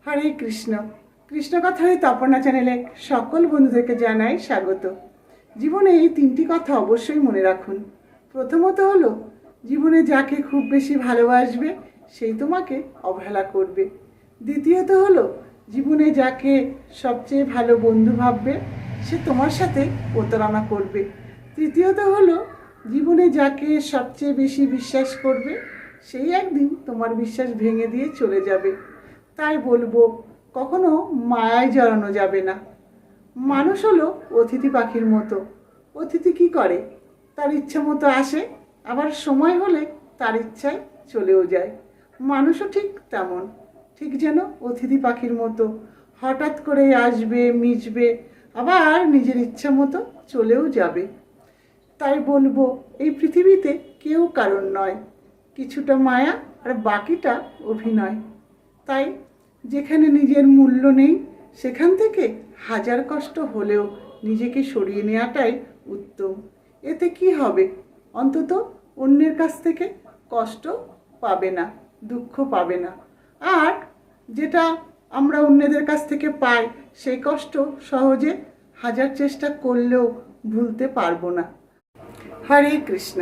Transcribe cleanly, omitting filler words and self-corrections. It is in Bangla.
হরে কৃষ্ণ। কৃষ্ণ কথায় তপনা চ্যানেলে সকল বন্ধুদেরকে জানাই স্বাগত। জীবনে এই তিনটি কথা অবশ্যই মনে রাখুন। প্রথমত হলো, জীবনে যাকে খুব বেশি ভালোবাসবে সেই তোমাকে অবহেলা করবে। দ্বিতীয়ত হলো, জীবনে যাকে সবচেয়ে ভালো বন্ধু ভাববে সে তোমার সাথে প্রতারণা করবে। তৃতীয়ত হলো, জীবনে যাকে সবচেয়ে বেশি বিশ্বাস করবে সেই একদিন তোমার বিশ্বাস ভেঙে দিয়ে চলে যাবে। তাই বলবো, কখনো মায়ায় জড়ানো যাবে না। মানুষ হলো অতিথি পাখির মতো। অতিথি কি করে? তার ইচ্ছা মতো আসে, আবার সময় হলে তার ইচ্ছায় চলেও যায়। মানুষও ঠিক তেমন, ঠিক যেন অতিথি পাখির মতো, হঠাৎ করে আসবে, মিশবে, আবার নিজের ইচ্ছা মতো চলেও যাবে। তাই বলবো, এই পৃথিবীতে কেউ কারণ নয়, কিছুটা মায়া আর বাকিটা অভিনয়। তাই যেখানে নিজের মূল্য নেই সেখান থেকে হাজার কষ্ট হলেও নিজেকে সরিয়ে নেওয়াটাই উত্তম। এতে কি হবে? অন্তত অন্যের কাছ থেকে কষ্ট পাবে না, দুঃখ পাবে না। আর যেটা আমরা অন্যদের কাছ থেকে পাই সেই কষ্ট সহজে হাজার চেষ্টা করলেও ভুলতে পারবো না। হরে কৃষ্ণ।